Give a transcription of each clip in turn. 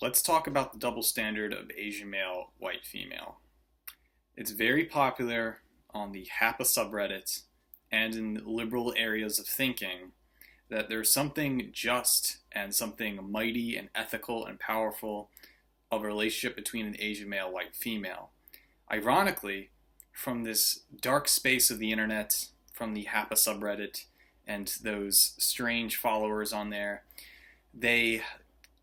Let's talk about the double standard of Asian male, white female. It's very popular on the HAPA subreddit and in liberal areas of thinking that there's something just and something mighty and ethical and powerful of a relationship between an Asian male, white female. Ironically, from this dark space of the internet, from the HAPA subreddit and those strange followers on there, they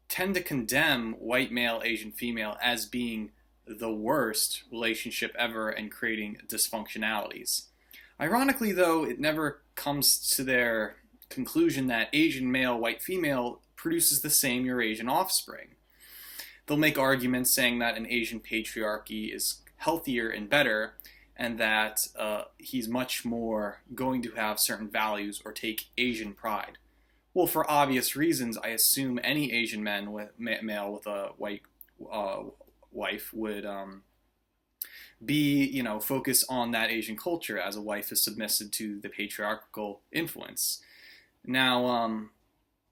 tend to condemn white male, Asian female as being the worst relationship ever and creating dysfunctionalities. Ironically, though, it never comes to their conclusion that Asian male, white female produces the same Eurasian offspring. They'll make arguments saying that an Asian patriarchy is healthier and better, and that he's much more going to have certain values or take Asian pride. Well, for obvious reasons, I assume any Asian male with a white wife would be, focus on that Asian culture, as a wife is submissive to the patriarchal influence. Now,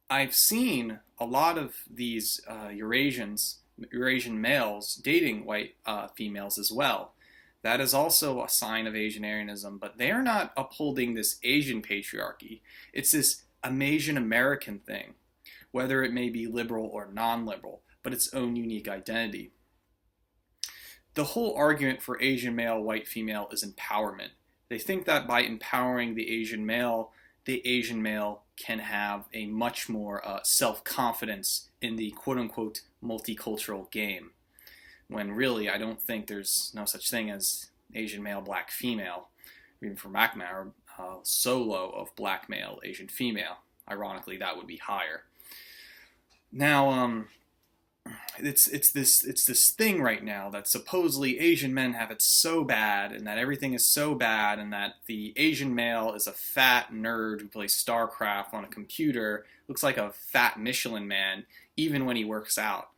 I've seen a lot of these Eurasian males dating white females as well. That is also a sign of Asian-Aryanism, but they are not upholding this Asian patriarchy. It's this Asian American thing, whether it may be liberal or non-liberal, but its own unique identity. The whole argument for Asian male, white female is empowerment. They think that by empowering the Asian male can have a much more self-confidence in the quote-unquote multicultural game, when really I don't think there's no such thing as Asian male, black female, or even for that matter, solo of black male, Asian female. Ironically, that would be higher. Now, it's this thing right now that supposedly Asian men have it so bad, and that everything is so bad, and that the Asian male is a fat nerd who plays StarCraft on a computer, looks like a fat Michelin man, even when he works out.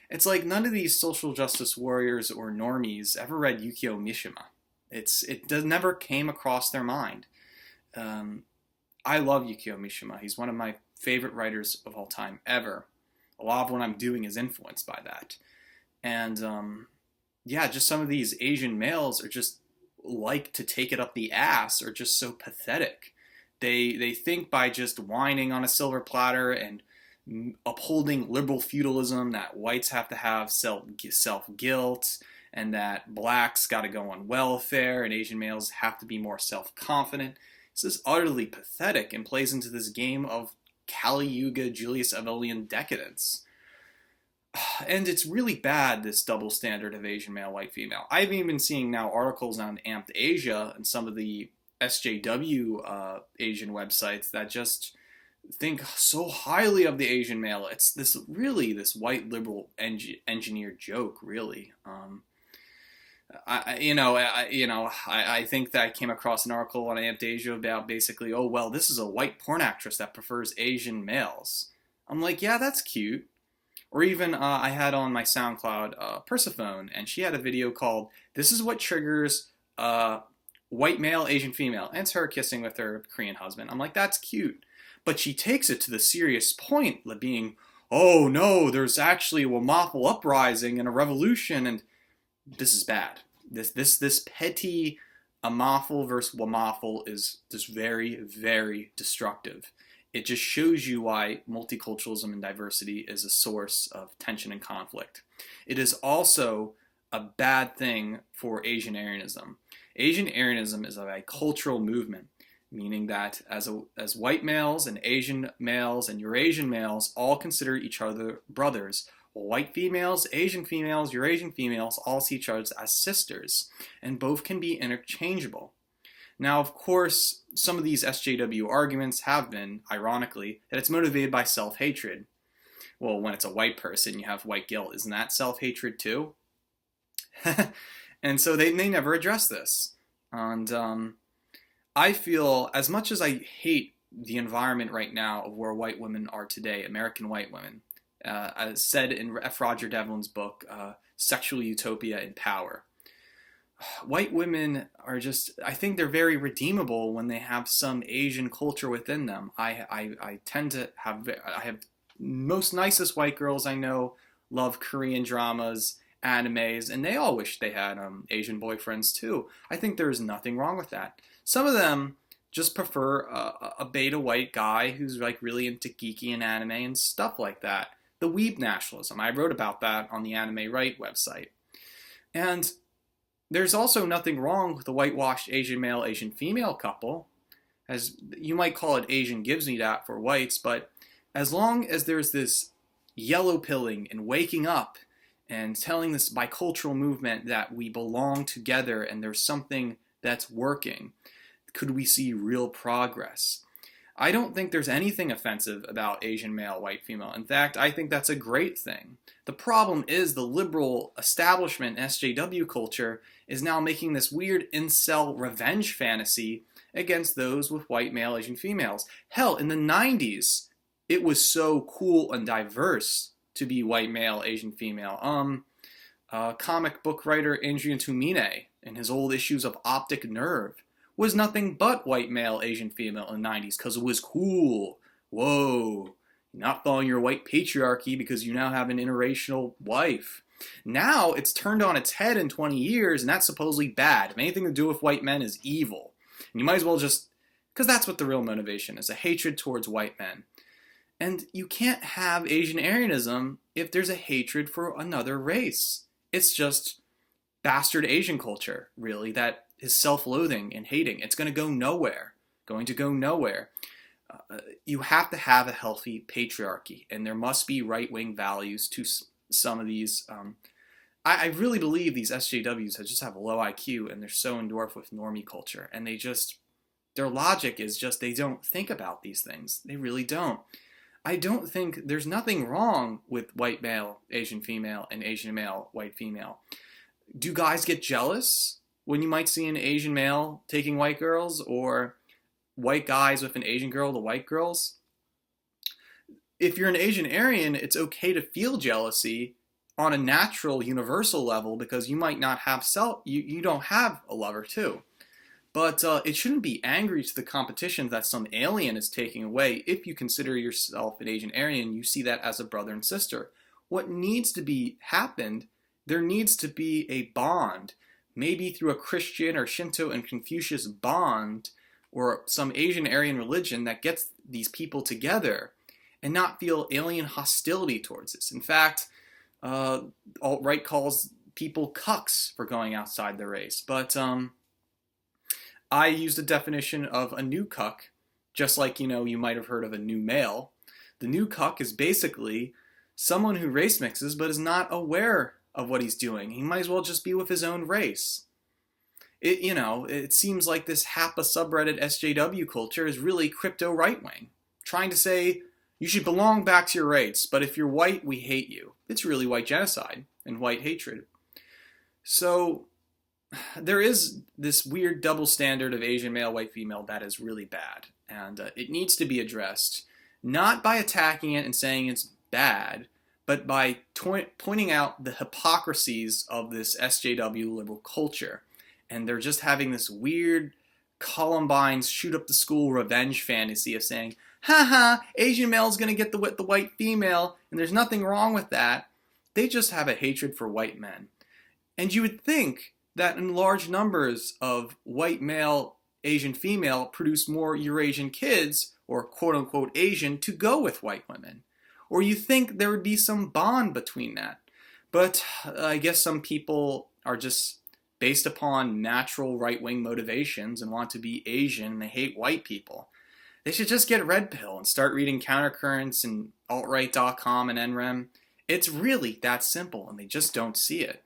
It's like none of these social justice warriors or normies ever read Yukio Mishima. It never came across their mind. I love Yukio Mishima. He's one of my favorite writers of all time ever. A lot of what I'm doing is influenced by that. And just some of these Asian males are just like to take it up the ass, or just so pathetic. They think by just whining on a silver platter and upholding liberal feudalism that whites have to have self-guilt, and that blacks got to go on welfare, and Asian males have to be more self-confident. This is utterly pathetic and plays into this game of Kali Yuga, Julius Evelian decadence. And it's really bad, this double standard of Asian male, white female. I've even been seeing now articles on Amped Asia and some of the SJW Asian websites that just think so highly of the Asian male. It's this white liberal engineered joke, really. I think that I came across an article on Amped Asia about basically, oh, well, this is a white porn actress that prefers Asian males. I'm like, yeah, that's cute. Or even I had on my SoundCloud Persephone, and she had a video called "This is what triggers white male, Asian female," and it's her kissing with her Korean husband. I'm like, that's cute. But she takes it to the serious point of being, oh no, there's actually a WMAF uprising and a revolution, and this is bad. This petty Amafel versus Wamafel is just very, very destructive. It just shows you why multiculturalism and diversity is a source of tension and conflict. It is also a bad thing for Asian-Aryanism. Asian-Aryanism is a cultural movement, meaning that as white males and Asian males and Eurasian males all consider each other brothers, white females, Asian females, Eurasian females all see each other as sisters, and both can be interchangeable. Now, of course, some of these SJW arguments have been, ironically, that it's motivated by self-hatred. Well, when it's a white person, you have white guilt. Isn't that self-hatred too? And so they never address this. And I feel, as much as I hate the environment right now of where white women are today, American white women, as said in F. Roger Devlin's book, Sexual Utopia in Power, white women are just, I think they're very redeemable when they have some Asian culture within them. I tend to have, I have most nicest white girls I know love Korean dramas, animes, and they all wish they had Asian boyfriends too. I think there's nothing wrong with that. Some of them just prefer a beta white guy who's like really into geeky and anime and stuff like that. The weeb nationalism. I wrote about that on the Anime Right website. And there's also nothing wrong with the whitewashed Asian male, Asian female couple, as you might call it Asian gibsmedat for whites, but as long as there's this yellow pilling and waking up and telling this bicultural movement that we belong together and there's something that's working, could we see real progress? I don't think there's anything offensive about Asian male, white female. In fact, I think that's a great thing. The problem is the liberal establishment SJW culture is now making this weird incel revenge fantasy against those with white male, Asian females. Hell, in the 90s, it was so cool and diverse to be white male, Asian female. Comic book writer Adrian Tumine, in his old issues of Optic Nerve, was nothing but white male, Asian female in the 90s because it was cool. Whoa, you're not following your white patriarchy because you now have an interracial wife. Now it's turned on its head in 20 years, and that's supposedly bad. If anything to do with white men is evil. And you might as well just, because that's what the real motivation is, a hatred towards white men. And you can't have Asian-Aryanism if there's a hatred for another race. It's just bastard Asian culture, really, that is self-loathing and hating. It's going to go nowhere. You have to have a healthy patriarchy, and there must be right-wing values to some of these. I really believe these SJWs just have a low IQ, and they're so endorphed with normie culture, and their logic is just they don't think about these things. They really don't. I don't think there's nothing wrong with white male, Asian female, and Asian male, white female. Do guys get jealous when you might see an Asian male taking white girls, or white guys with an Asian girl to white girls? If you're an Asian Aryan, it's okay to feel jealousy on a natural, universal level because you might not have you don't have a lover too. But it shouldn't be angry to the competition that some alien is taking away. If you consider yourself an Asian Aryan, you see that as a brother and sister. What needs to be happened, there needs to be a bond, maybe through a Christian or Shinto and Confucius bond, or some Asian Aryan religion that gets these people together and not feel alien hostility towards this. In fact, alt-right calls people cucks for going outside their race. But I used a definition of a new cuck, just like, you might have heard of a new male. The new cuck is basically someone who race mixes but is not aware of what he's doing. He might as well just be with his own race. It seems like this HAPA subreddit SJW culture is really crypto right-wing, trying to say you should belong back to your race, but if you're white, we hate you. It's really white genocide and white hatred. So there is this weird double standard of Asian male, white female that is really bad, and it needs to be addressed, not by attacking it and saying it's bad, but by pointing out the hypocrisies of this SJW liberal culture. And they're just having this weird Columbine's shoot up the school revenge fantasy of saying, haha, Asian male's going to get the white female, and there's nothing wrong with that. They just have a hatred for white men. And you would think that in large numbers of white male, Asian female produce more Eurasian kids, or quote-unquote Asian, to go with white women. Or you think there would be some bond between that. But I guess some people are just based upon natural right-wing motivations and want to be Asian and they hate white people. They should just get red pill and start reading Countercurrents and altright.com and NREM. It's really that simple, and they just don't see it.